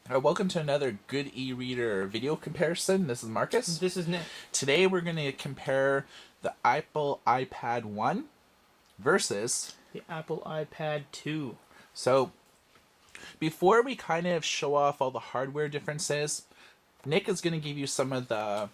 Welcome to another Good e-reader video comparison. This is Marcus. This is Nick. Today we're going to compare the Apple iPad 1 versus The Apple iPad 2. So before we kind of show off all the hardware differences, Nick is going to give you some of the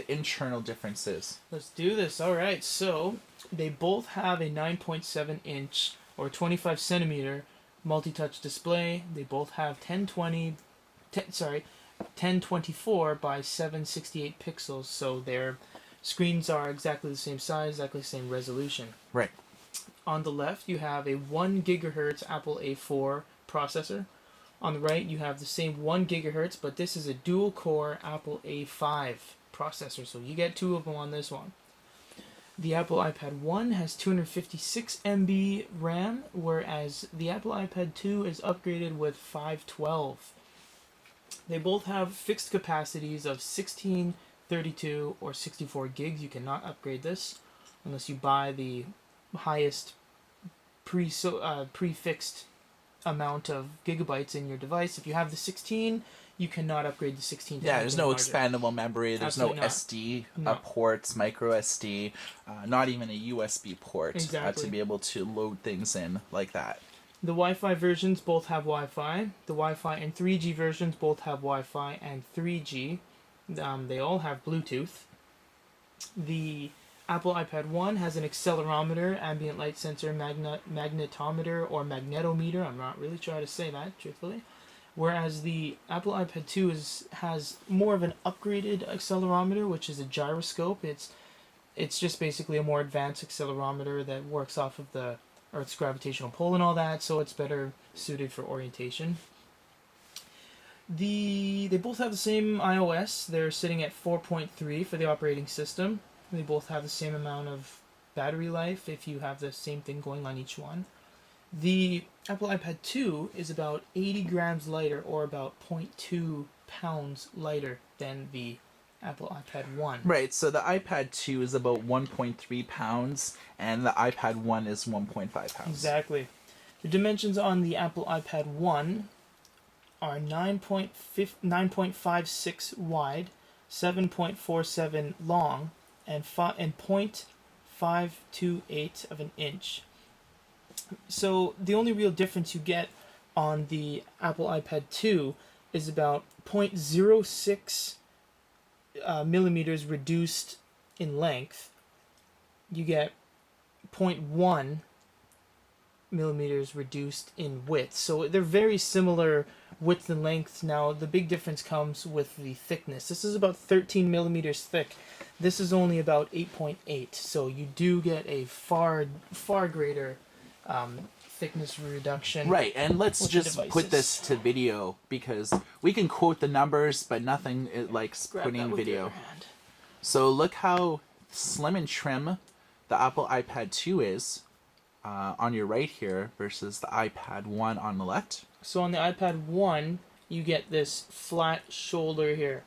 internal differences. Let's do this. All right. So they both have a 9.7-inch or 25 centimeter multi-touch display. They both have 1024 by 768 pixels. So their screens are exactly the same size, exactly the same resolution. Right. On the left, you have a 1 gigahertz Apple A4 processor. On the right, you have the same 1 gigahertz, but this is a dual-core Apple A5 processor, so you get two of them on this one. The Apple iPad 1 has 256 MB RAM, whereas the Apple iPad 2 is upgraded with 512. They both have fixed capacities of 16, 32, or 64 gigs. You cannot upgrade this unless you buy the highest prefixed amount of gigabytes in your device. If you have the 16, you cannot upgrade the 16 to there's no larger. expandable memory. There's Absolutely no not. SD No. ports, micro SD, not even a USB port Exactly. to be able to load things in like that. The Wi-Fi versions both have Wi-Fi. The Wi-Fi and 3G versions both have Wi-Fi and 3G. They all have Bluetooth. The Apple iPad 1 has an accelerometer, ambient light sensor, magnetometer, or magnetometer. I'm not really sure how to say that, truthfully. Whereas the Apple iPad 2 has more of an upgraded accelerometer, which is a gyroscope. It's just basically a more advanced accelerometer that works off of the Earth's gravitational pull and all that, so it's better suited for orientation. They both have the same iOS. They're sitting at 4.3 for the operating system. They both have the same amount of battery life if you have the same thing going on each one. The Apple iPad 2 is about 80 grams lighter, or about 0.2 pounds lighter than the Apple iPad 1. Right, so the iPad 2 is about 1.3 pounds, and the iPad 1 is 1.5 pounds. Exactly. The dimensions on the Apple iPad 1 are 9.56 wide, 7.47 long, and 0.528 of an inch. So the only real difference you get on the Apple iPad 2 is about 0.06 millimeters reduced in length. You get 0.1 millimeters reduced in width. So they're very similar width and length. Now the big difference comes with the thickness. This is about 13 millimeters thick. This is only about 8.8. So you do get a far greater thickness reduction. Right, and let's just devices. put this to video because we can quote the numbers, but nothing like Grab that putting with video. your hand. So look how slim and trim the Apple iPad 2 is on your right here versus the iPad 1 on the left. So on the iPad 1, you get this flat shoulder here.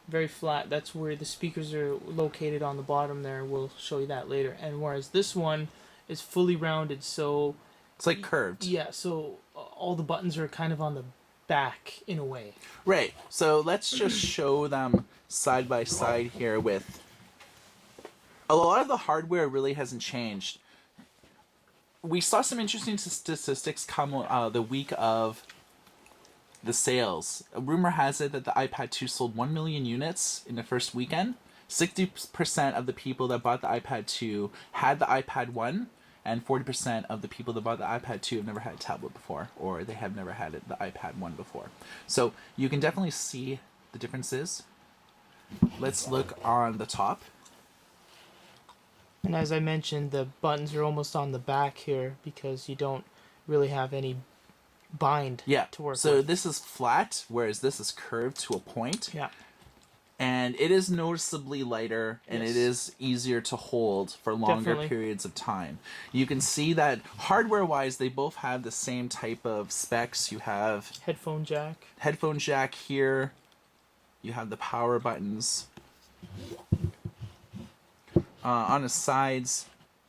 Very flat. That's where the speakers are located on the bottom there. We'll show you that later. And whereas this one is fully rounded, so It's like curved. yeah, so all the buttons are kind of on the back in a way. Right, so let's just show them side by side here with... A lot of the hardware really hasn't changed. We saw some interesting statistics come the week of the sales. A rumor has it that the iPad 2 sold 1 million units in the first weekend. 60% of the people that bought the iPad 2 had the iPad 1, and 40% of the people that bought the iPad 2 have never had a tablet before, or they have never had the iPad 1 before. So you can definitely see the differences. Let's look on the top. And as I mentioned, the buttons are almost on the back here because you don't really have any bind to work so with. this is flat, whereas this is curved to a point. Yeah. And it is noticeably lighter, and Yes. it is easier to hold for longer Definitely. periods of time. You can see that hardware-wise, they both have the same type of specs. You have Headphone jack. headphone jack here. You have the power buttons. On the sides,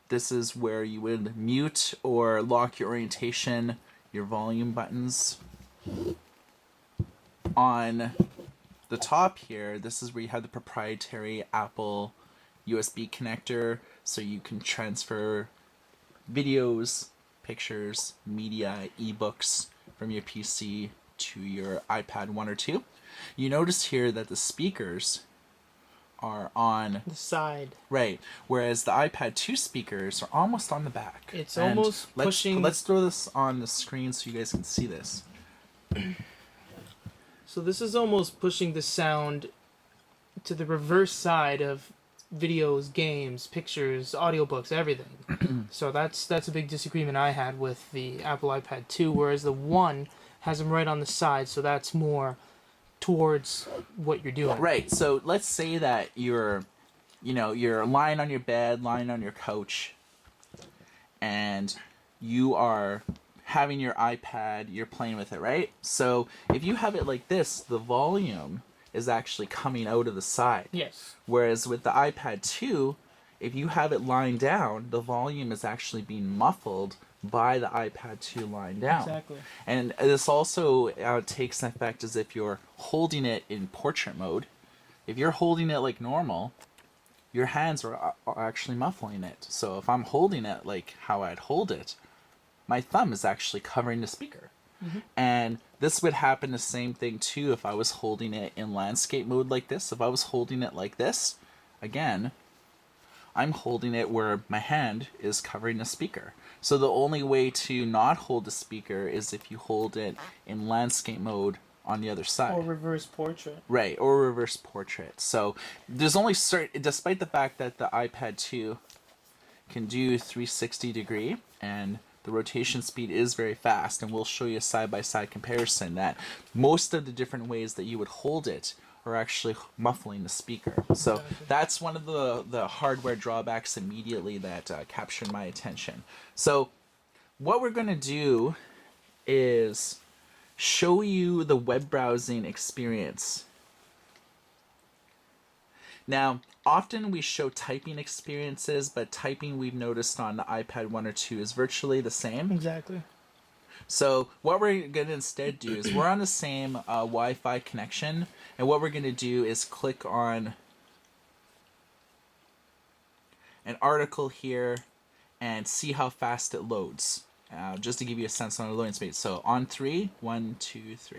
this is where you would mute or lock your orientation, your volume buttons. on the top here, this is where you have the proprietary Apple USB connector, so you can transfer videos, pictures, media, ebooks from your PC to your iPad 1 or 2. You notice here that the speakers are on The side. right, whereas the iPad 2 speakers are almost on the back. It's And almost pushing. Let's throw this on the screen so you guys can see this. So this is almost pushing the sound to the reverse side of videos, games, pictures, audiobooks, everything. So that's a big disagreement I had with the Apple iPad 2, whereas the 1 has them right on the side, so that's more towards what you're doing. Right. So let's say that you're lying on your bed, lying on your couch, and you are having your iPad, you're playing with it, right? So if you have it like this, the volume is actually coming out of the side. Yes. Whereas with the iPad 2, if you have it lying down, the volume is actually being muffled by the iPad 2 lying down. Exactly. And this also takes an effect as if you're holding it in portrait mode. If you're holding it like normal, your hands are actually muffling it. So if I'm holding it like how I'd hold it, my thumb is actually covering the speaker. Mm-hmm. And this would happen the same thing too if I was holding it in landscape mode like this. If I was holding it like this, again, I'm holding it where my hand is covering the speaker. So the only way to not hold the speaker is if you hold it in landscape mode on the other side. Or reverse portrait. Right, or reverse portrait. So there's only despite the fact that the iPad 2 can do 360 degree and the rotation speed is very fast, and we'll show you a side-by-side comparison that most of the different ways that you would hold it are actually muffling the speaker. So Exactly. that's one of the hardware drawbacks immediately that captured my attention. So what we're going to do is show you the web browsing experience. Now, often we show typing experiences, but typing we've noticed on the iPad 1 or 2 is virtually the same. Exactly. So what we're going to instead do is we're on the same Wi-Fi connection, and what we're going to do is click on an article here and see how fast it loads, just to give you a sense on the loading speed. So on 3, 1, 2, 3.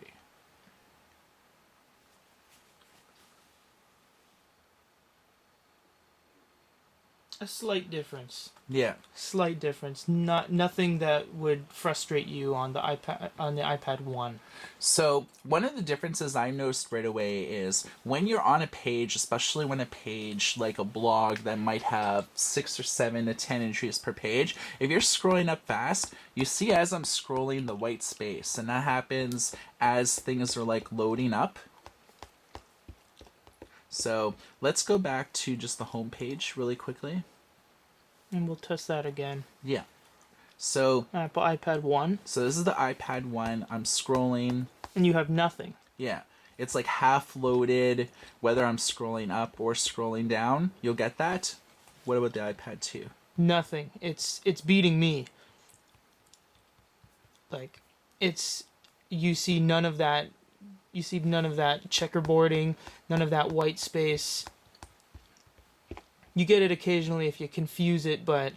A slight difference. Yeah. Slight difference. Nothing that would frustrate you on the iPad 1. So one of the differences I noticed right away is when you're on a page, especially when a page like a blog that might have 6 or 7 to 10 entries per page, if you're scrolling up fast, you see as I'm scrolling the white space, and that happens as things are like loading up. So let's go back to just the home page really quickly. And we'll test that again. Yeah. So Apple iPad 1. So this is the iPad 1. I'm scrolling. And you have nothing. Yeah. It's like half loaded, whether I'm scrolling up or scrolling down. You'll get that. What about the iPad 2? Nothing. It's beating me. Like, you see none of that. You see none of that checkerboarding, none of that white space. You get it occasionally if you confuse it, but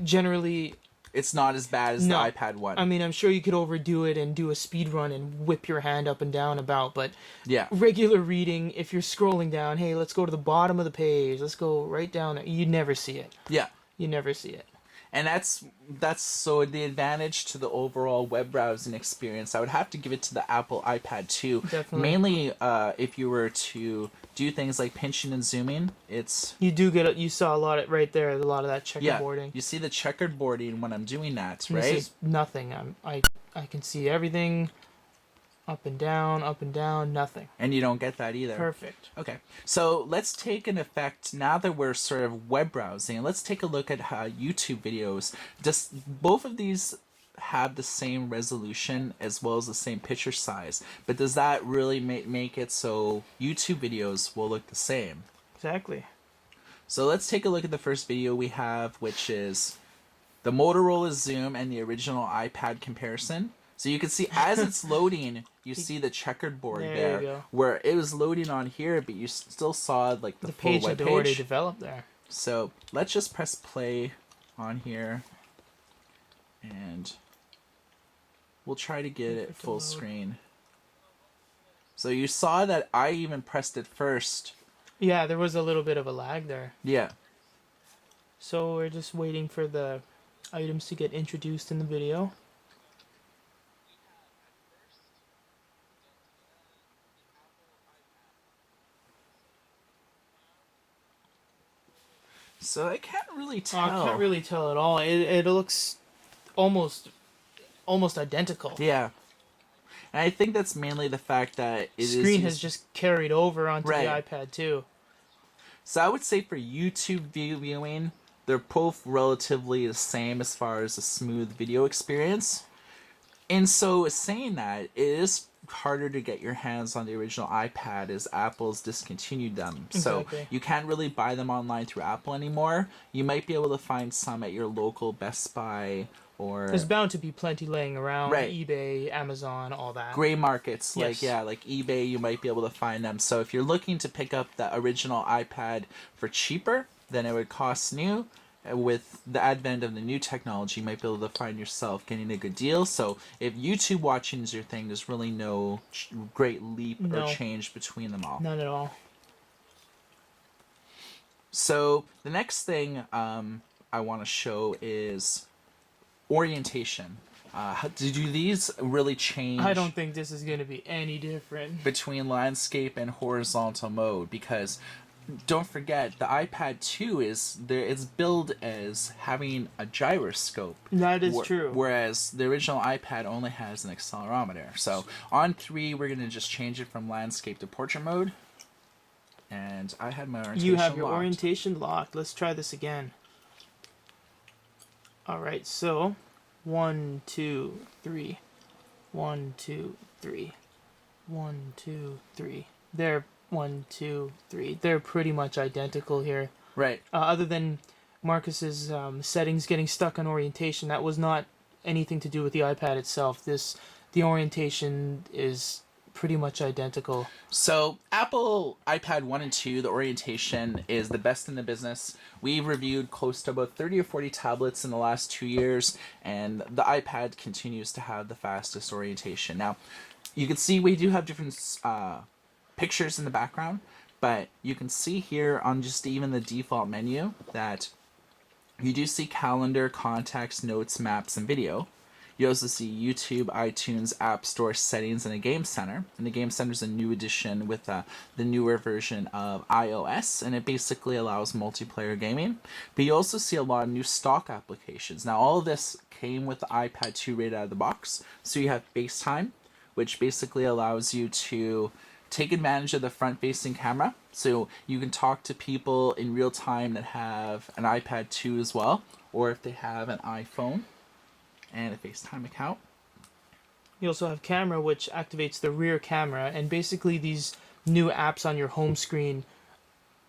generally... It's not as bad as No. the iPad 1. I mean, I'm sure you could overdo it and do a speed run and whip your hand up and down about, but Yeah. regular reading, if you're scrolling down, hey, let's go to the bottom of the page, let's go right down there, you never see it. Yeah. You never see it. And that's so the advantage to the overall web browsing experience. I would have to give it to the Apple iPad 2. Definitely. Mainly if you were to do things like pinching and zooming, it's... You saw a lot of, right there, a lot of that Yeah, checkerboarding. you see the checkered boarding when I'm doing that, And right? This is nothing. I can see everything, up and down, nothing. And you don't get that either. Perfect. Okay, so let's take an effect now that we're sort of web browsing. Let's take a look at how YouTube videos. Just both of these have the same resolution as well as the same picture size, but does that really make it so YouTube videos will look the same? Exactly. So let's take a look at the first video we have, which is the Motorola Zoom and the original iPad comparison. So you can see as it's loading, you see the checkered board There there, you go. where it was loading on here, but you still saw like the The full page web had already page. developed there. So let's just press play on here, and we'll try to get it full screen. So you saw that I even pressed it first. Yeah, there was a little bit of a lag there. Yeah. So we're just waiting for the items to get introduced in the video. So I can't really Oh, tell. I can't really tell at all. It looks almost identical. Yeah. And I think that's mainly the fact that The screen has just carried over onto the iPad too. So I would say for YouTube viewing, they're both relatively the same as far as a smooth video experience. And so saying that, it is harder to get your hands on the original iPad as Apple's discontinued them. Exactly. So you can't really buy them online through Apple anymore. You might be able to find some at your local Best Buy or... There's bound to be plenty laying around. Right. eBay, Amazon, all that. Gray markets, Yes. like eBay, you might be able to find them. So if you're looking to pick up the original iPad for cheaper than it would cost new, with the advent of the new technology, you might be able to find yourself getting a good deal. So if YouTube watching is your thing, there's really no great leap or change between them all. None at all. So the next thing I want to show is orientation. Do these really change? I don't think this is going to be any different between landscape and horizontal mode, because don't forget the iPad 2 is there. It's billed as having a gyroscope. That is true. Whereas the original iPad only has an accelerometer. So on 3, we're gonna just change it from landscape to portrait mode. And I had my orientation. You have your locked. orientation locked. Let's try this again. All right, so 1, 2, 3, 1, 2, 3, 1, 2, 3. They're 1, 2, 3. They're pretty much identical here. Right. Other than Marcus's settings getting stuck on orientation, that was not anything to do with the iPad itself. The orientation is pretty much identical. So Apple iPad 1 and 2, the orientation is the best in the business. We've reviewed close to about 30 or 40 tablets in the last 2 years, and the iPad continues to have the fastest orientation. Now, you can see we do have different pictures in the background, but you can see here on just even the default menu that you do see calendar, contacts, notes, maps, and video. You also see YouTube, iTunes, App Store, settings, and a Game Center. And the Game Center is a new addition with the newer version of iOS, and it basically allows multiplayer gaming. But you also see a lot of new stock applications. Now, all of this came with the iPad 2 right out of the box. So you have FaceTime, which basically allows you to take advantage of the front-facing camera. So you can talk to people in real time that have an iPad 2 as well, or if they have an iPhone and a FaceTime account. You also have camera, which activates the rear camera, and basically these new apps on your home screen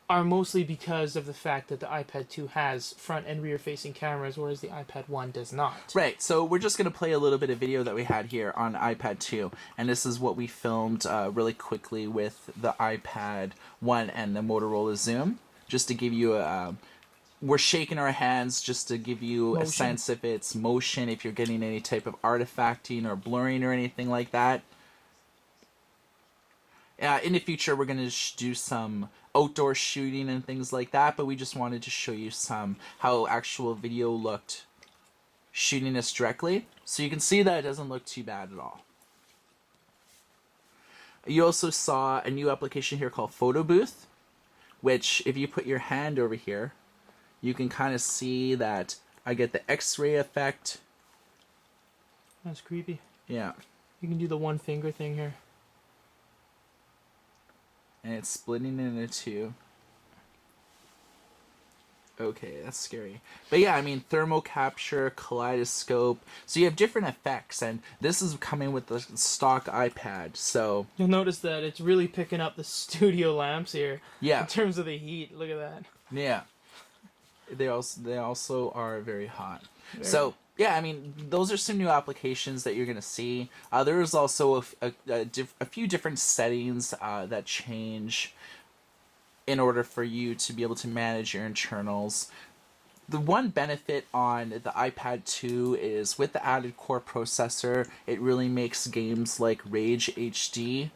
are mostly because of the fact that the iPad 2 has front and rear facing cameras, whereas the iPad 1 does not. Right, so we're just going to play a little bit of video that we had here on iPad 2, and this is what we filmed really quickly with the iPad 1 and the Motorola Zoom, just to give you a... we're shaking our hands just to give you a sense if it's motion, if you're getting any type of artifacting or blurring or anything like that. In the future, we're going to do some outdoor shooting and things like that, but we just wanted to show you how actual video looked shooting this directly. So you can see that it doesn't look too bad at all. You also saw a new application here called Photo Booth, which if you put your hand over here, you can kind of see that I get the X-ray effect. That's creepy. Yeah. You can do the one finger thing here. And it's splitting into two. Okay, that's scary. But yeah, I mean, thermal capture, kaleidoscope. So you have different effects, and this is coming with the stock iPad, so... You'll notice that it's really picking up the studio lamps here. Yeah. In terms of the heat. Look at that. Yeah. They also are very hot. So yeah, I mean, those are some new applications that you're going to see. There is also a few different settings that change in order for you to be able to manage your internals. The one benefit on the iPad 2 is with the added core processor, it really makes games like Rage HD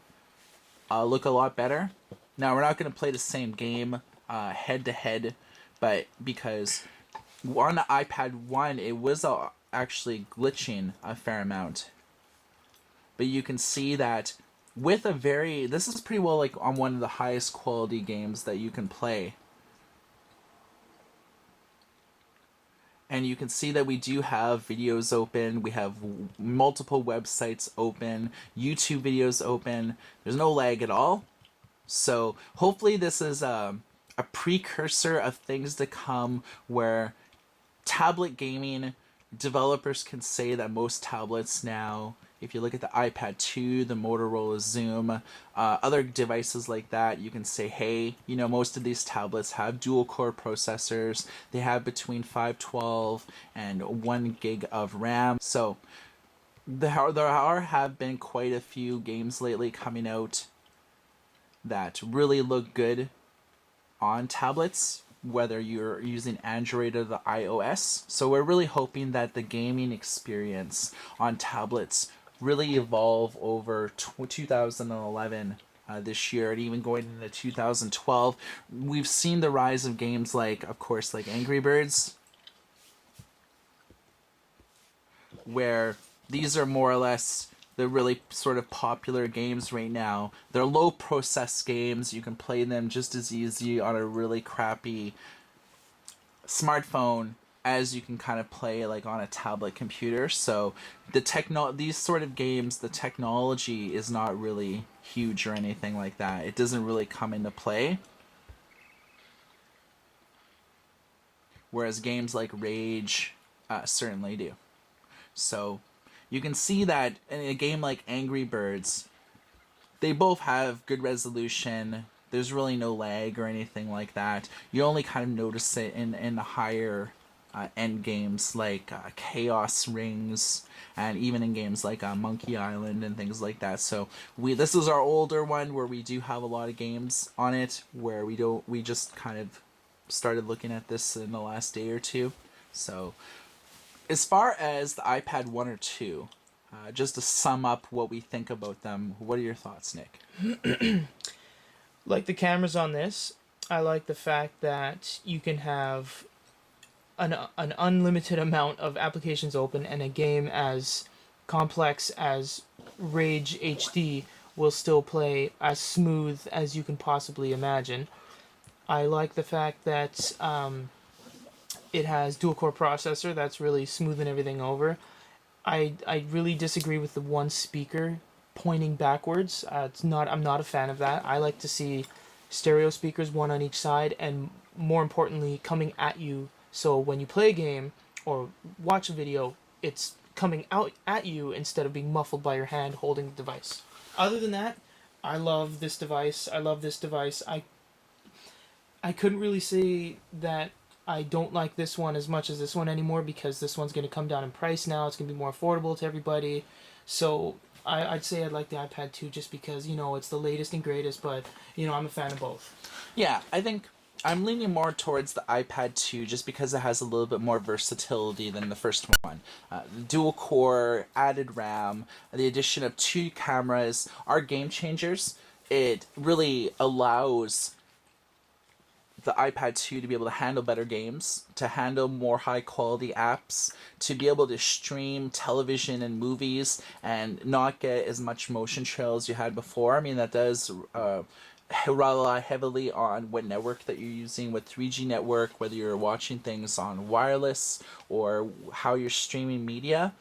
look a lot better. Now, we're not going to play the same game head to head, but because on the iPad 1, it was actually glitching a fair amount. But you can see that with a very... This is pretty well like on one of the highest quality games that you can play. And you can see that we do have videos open. We have multiple websites open, YouTube videos open. There's no lag at all. So hopefully this is a precursor of things to come where tablet gaming developers can say that most tablets now, if you look at the iPad 2, the Motorola Zoom, other devices like that, you can say, hey, you know, most of these tablets have dual core processors. They have between 512 and 1 gig of RAM. So there have been quite a few games lately coming out that really look good on tablets, whether you're using Android or the iOS. So we're really hoping that the gaming experience on tablets really evolve over 2011 this year, and even going into 2012. We've seen the rise of games like, of course, like Angry Birds, where these are more or less the really sort of popular games right now. They're low process games. You can play them just as easy on a really crappy smartphone as you can kind of play like on a tablet computer. So these sort of games, the technology is not really huge or anything like that. It doesn't really come into play. Whereas games like Rage certainly do. So you can see that in a game like Angry Birds, they both have good resolution. There's really no lag or anything like that. You only kind of notice it in the higher end games like Chaos Rings, and even in games like Monkey Island and things like that. So this is our older one where we do have a lot of games on it where we just kind of started looking at this in the last day or two. So as far as the iPad 1 or 2, just to sum up what we think about them, what are your thoughts, Nick? Like the cameras on this, I like the fact that you can have an unlimited amount of applications open, and a game as complex as Rage HD will still play as smooth as you can possibly imagine. I like the fact that it has dual core processor that's really smoothing everything over. I really disagree with the one speaker pointing backwards. I'm not a fan of that. I like to see stereo speakers, one on each side, and more importantly, coming at you. So when you play a game or watch a video, it's coming out at you instead of being muffled by your hand holding the device. Other than that, I love this device. I couldn't really say that I don't like this one as much as this one anymore, because this one's going to come down in price now. It's going to be more affordable to everybody. So I'd say I'd like the iPad 2 just because, you know, it's the latest and greatest, but, you know, I'm a fan of both. Yeah, I think I'm leaning more towards the iPad 2 just because it has a little bit more versatility than the first one. Dual core, added RAM, the addition of 2 cameras are game changers. It really allows the iPad 2 to be able to handle better games, to handle more high quality apps, to be able to stream television and movies and not get as much motion trail as you had before. I mean, that does rely heavily on what network that you're using, with 3G network, whether you're watching things on wireless or how you're streaming media.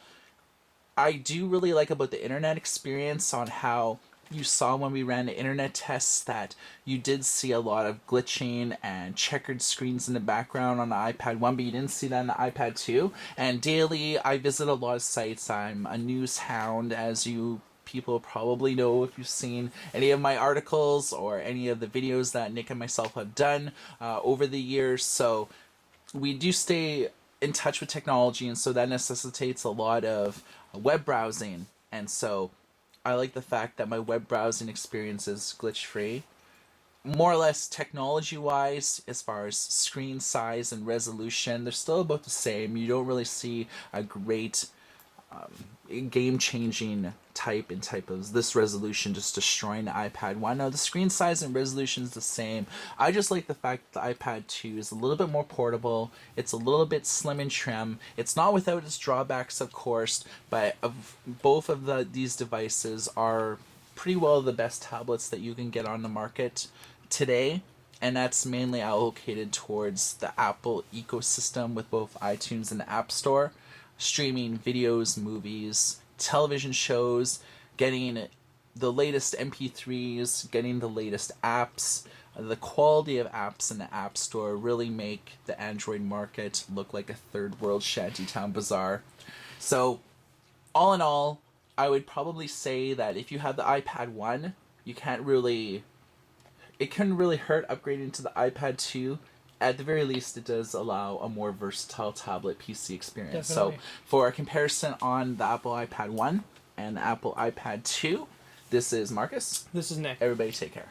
I do really like about the internet experience on how you saw when we ran the internet tests that you did see a lot of glitching and checkered screens in the background on the iPad 1, but you didn't see that on the iPad 2. And daily, I visit a lot of sites. I'm a news hound, as you people probably know if you've seen any of my articles or any of the videos that Nick and myself have done over the years. So we do stay in touch with technology, and so that necessitates a lot of web browsing. And so I like the fact that my web browsing experience is glitch free. More or less technology wise, as far as screen size and resolution, they're still about the same. You don't really see a great game changing type of this resolution just destroying the iPad 1. No, the screen size and resolution is the same. I just like the fact that the iPad 2 is a little bit more portable. It's a little bit slim and trim. It's not without its drawbacks, of course, but both of these devices are pretty well the best tablets that you can get on the market today, and that's mainly allocated towards the Apple ecosystem with both iTunes and the App Store, streaming videos, movies, television shows, getting the latest MP3s, getting the latest apps. The quality of apps in the App Store really make the Android market look like a third world shantytown bazaar. So, all in all, I would probably say that if you have the iPad 1, you can't really... It couldn't really hurt upgrading to the iPad 2. At the very least, it does allow a more versatile tablet PC experience. Definitely. So, for a comparison on the Apple iPad 1 and the Apple iPad 2, this is Marcus. This is Nick. Everybody take care.